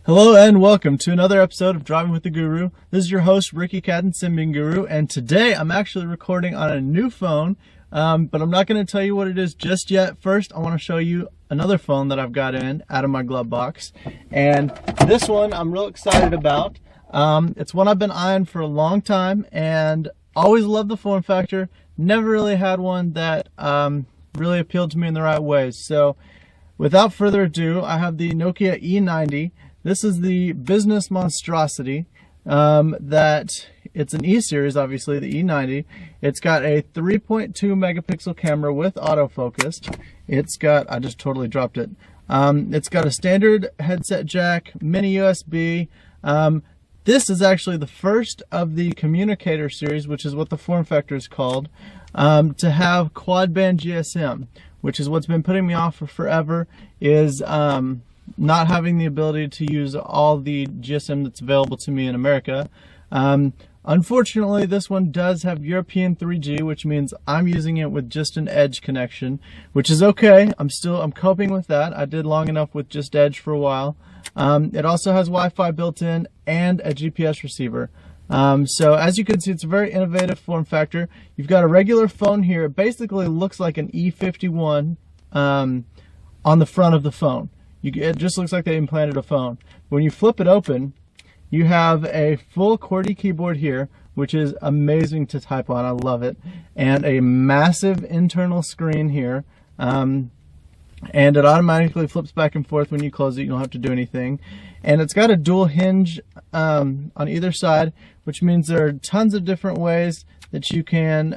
Hello and welcome to another episode of Driving with the Guru. This is your host, Ricky Cadden, Simbing Guru, and today I'm actually recording on a new phone, but I'm not going to tell you what it is just yet. First, I want to show you another phone that I've got out of my glove box, and this one I'm real excited about. It's one I've been eyeing for a long time, and always loved the form factor. Never really had one that really appealed to me in the right ways. So, without further ado, I have the Nokia E90. This is the business monstrosity that it's an E series, obviously, the E90. It's got a 3.2 megapixel camera with autofocus. It's got, I just totally dropped it. It's got a standard headset jack, mini USB. This is actually the first of the communicator series, which is what the form factor is called, to have quad band GSM, which is what's been putting me off for forever, is not having the ability to use all the GSM that's available to me in America. Unfortunately, this one does have European 3G, which means I'm using it with just an Edge connection, which is okay. I'm coping with that. I did long enough with just Edge for a while. It also has Wi-Fi built in and a GPS receiver. So as you can see, it's a very innovative form factor. You've got a regular phone here. It basically looks like an E51 on the front of the phone. It just looks like they implanted a phone. When you flip it open, you have a full QWERTY keyboard here, which is amazing to type on. I love it. And a massive internal screen here. And it automatically flips back and forth when you close it. You don't have to do anything. And it's got a dual hinge on either side, which means there are tons of different ways that you can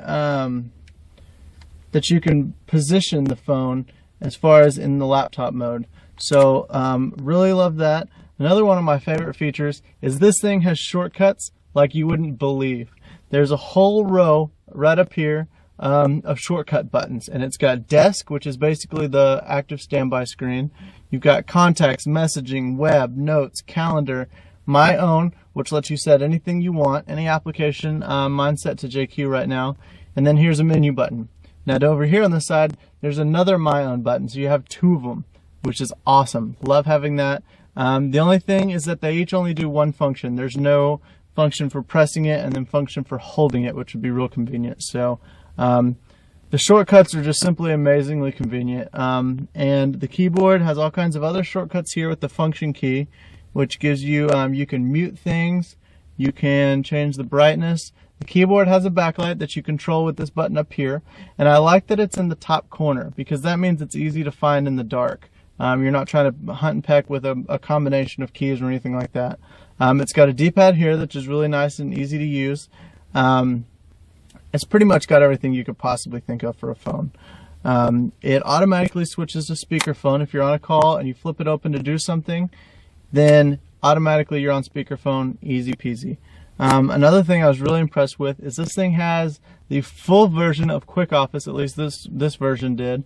position the phone as far as in the laptop mode. So really love that. Another one of my favorite features is this thing has shortcuts like you wouldn't believe. There's a whole row right up here of shortcut buttons, and it's got desk, which is basically the active standby screen. You've got contacts, messaging, web, notes, calendar, my own, which lets you set anything you want, any application. Mine's set to JQ right now. And then here's a menu button. Now over here on the side, there's another my own button, so you have two of them, which is awesome. Love having that. The only thing is that they each only do one function. There's no function for pressing it and then function for holding it, which would be real convenient. So the shortcuts are just simply amazingly convenient. And the keyboard has all kinds of other shortcuts here with the function key, which gives you, you can mute things, you can change the brightness. The keyboard has a backlight that you control with this button up here. And I like that it's in the top corner because that means it's easy to find in the dark. You're not trying to hunt and peck with a combination of keys or anything like that. It's got a D-pad here, which is really nice and easy to use. It's pretty much got everything you could possibly think of for a phone. It automatically switches to speakerphone. If you're on a call and you flip it open to do something, then automatically you're on speakerphone, easy peasy. Another thing I was really impressed with is this thing has the full version of Quick Office, at least this version did,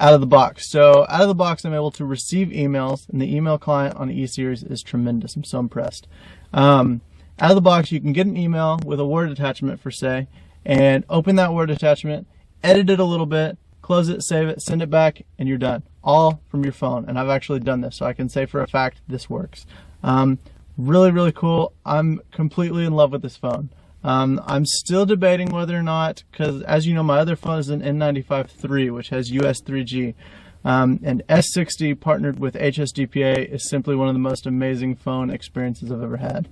out of the box. So out of the box, I'm able to receive emails, and the email client on E-Series is tremendous. I'm so impressed. Out of the box, you can get an email with a Word attachment, for say, and open that Word attachment, edit it a little bit, close it, save it, send it back, and you're done. All from your phone. And I've actually done this, so I can say for a fact this works. Really, really cool. I'm completely in love with this phone. I'm still debating whether or not, because as you know, my other phone is an N95 III, which has US 3G. And S60 partnered with HSDPA is simply one of the most amazing phone experiences I've ever had.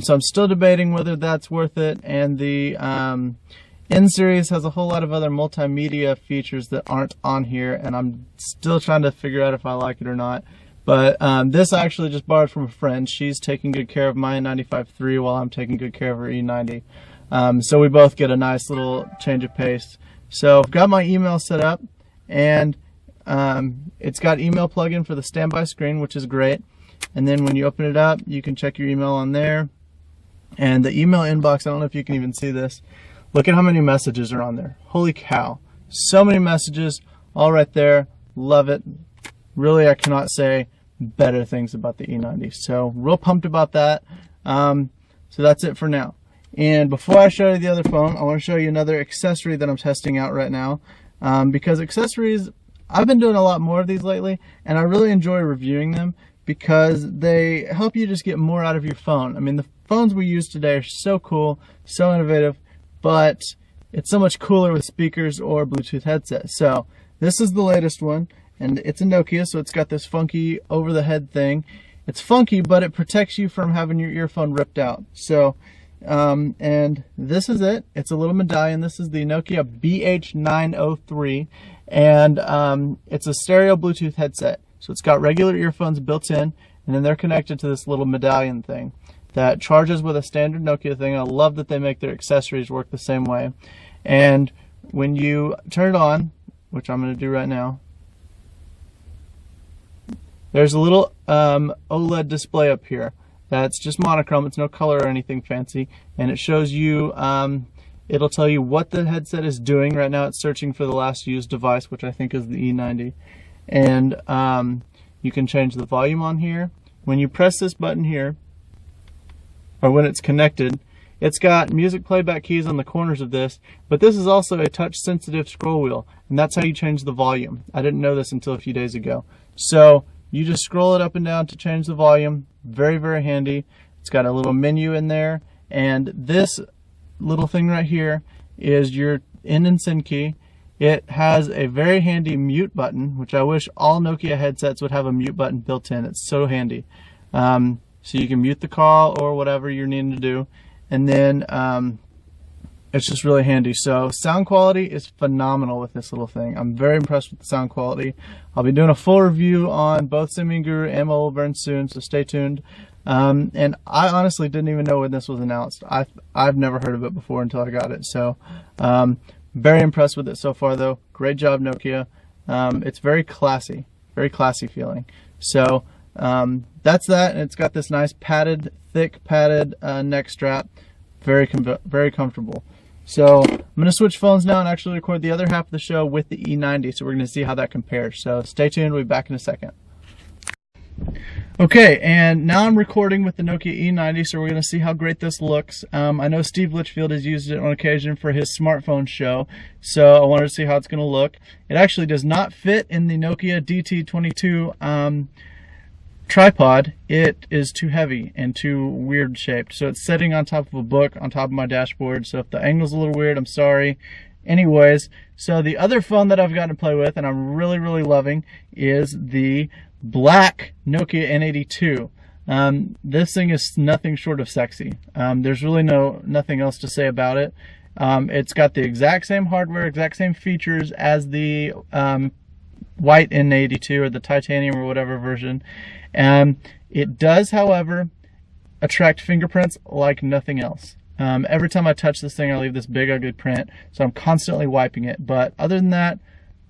So I'm still debating whether that's worth it. And the N series has a whole lot of other multimedia features that aren't on here, and I'm still trying to figure out if I like it or not. But this I actually just borrowed from a friend. She's taking good care of my N95 III while I'm taking good care of her E90. So we both get a nice little change of pace. So I've got my email set up, and it's got email plugin for the standby screen, which is great. And then when you open it up, you can check your email on there. And the email inbox, I don't know if you can even see this. Look at how many messages are on there. Holy cow. So many messages all right there. Love it. Really, I cannot say better things about the E90. So real pumped about that. So that's it for now. And before I show you the other phone, I want to show you another accessory that I'm testing out right now. Because accessories, I've been doing a lot more of these lately, and I really enjoy reviewing them because they help you just get more out of your phone. I mean, the phones we use today are so cool, so innovative, but it's so much cooler with speakers or Bluetooth headsets. So this is the latest one, and it's a Nokia, so it's got this funky over-the-head thing. It's funky, but it protects you from having your earphone ripped out. So, and this is it. It's a little medallion. This is the Nokia BH903, and it's a stereo Bluetooth headset. So it's got regular earphones built in, and then they're connected to this little medallion thing that charges with a standard Nokia thing. I love that they make their accessories work the same way. And when you turn it on, which I'm going to do right now, there's a little OLED display up here that's just monochrome. It's no color or anything fancy, and it shows you, it'll tell you what the headset is doing. Right now it's searching for the last used device, which I think is the E90. And you can change the volume on here. When you press this button here, or when it's connected, it's got music playback keys on the corners of this, but this is also a touch sensitive scroll wheel, and that's how you change the volume. I didn't know this until a few days ago. So you just scroll it up and down to change the volume. Very, very handy. It's got a little menu in there, and this little thing right here is your in and send key. It has a very handy mute button, which I wish all Nokia headsets would have a mute button built in. It's so handy. So you can mute the call or whatever you're needing to do, and then it's just really handy. So sound quality is phenomenal with this little thing. I'm very impressed with the sound quality. I'll be doing a full review on both Symbian Guru and Mobile very soon, so stay tuned. And I honestly didn't even know when this was announced. I've never heard of it before until I got it. So very impressed with it so far, though. Great job, Nokia. It's very classy feeling. So that's that, and it's got this nice padded, thick padded neck strap. Very comfortable. So I'm going to switch phones now and actually record the other half of the show with the E90, so we're going to see how that compares. So stay tuned, we'll be back in a second. Okay, and now I'm recording with the Nokia E90, so we're going to see how great this looks. I know Steve Litchfield has used it on occasion for his smartphone show, so I wanted to see how it's going to look. It actually does not fit in the Nokia DT22 tripod. It is too heavy and too weird shaped, so it's sitting on top of a book on top of my dashboard. So if the angle's a little weird, I'm sorry. Anyways, so the other phone that I've gotten to play with and I'm really loving is the black Nokia N82. This thing is nothing short of sexy. There's really nothing else to say about it. It's got the exact same hardware, exact same features as the white N82 or the titanium or whatever version. It does, however, attract fingerprints like nothing else. Every time I touch this thing, I leave this big ugly print, so I'm constantly wiping it. But other than that,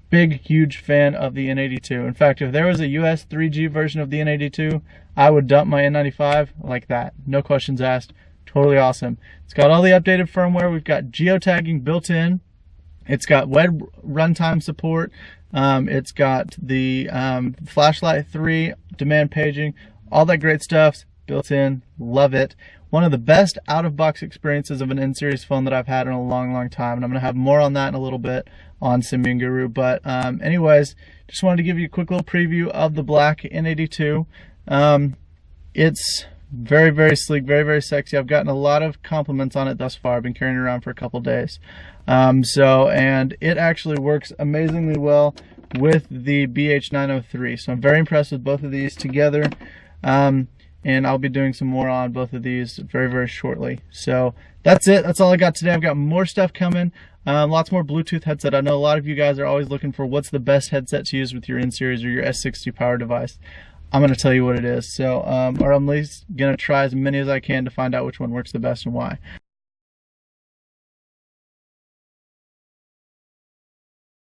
big, huge fan of the N82. In fact, if there was a US 3G version of the N82, I would dump my N95 like that. No questions asked. Totally awesome. It's got all the updated firmware. We've got geotagging built in. It's got web runtime support. It's got the Flashlight 3 demand paging. All that great stuff's built in. Love it. One of the best out-of-box experiences of an N-series phone that I've had in a long time, and I'm going to have more on that in a little bit on Symbian Guru. But anyways, just wanted to give you a quick little preview of the black N82. It's very sleek, very sexy. I've gotten a lot of compliments on it thus far. I've been carrying it around for a couple days. And it actually works amazingly well with the BH903. So I'm very impressed with both of these together. And I'll be doing some more on both of these very shortly. So that's it. That's all I got today. I've got more stuff coming. Lots more Bluetooth headset. I know a lot of you guys are always looking for what's the best headset to use with your N-series or your S60 power device. I'm going to tell you what it is. So, or I'm at least going to try as many as I can to find out which one works the best and why.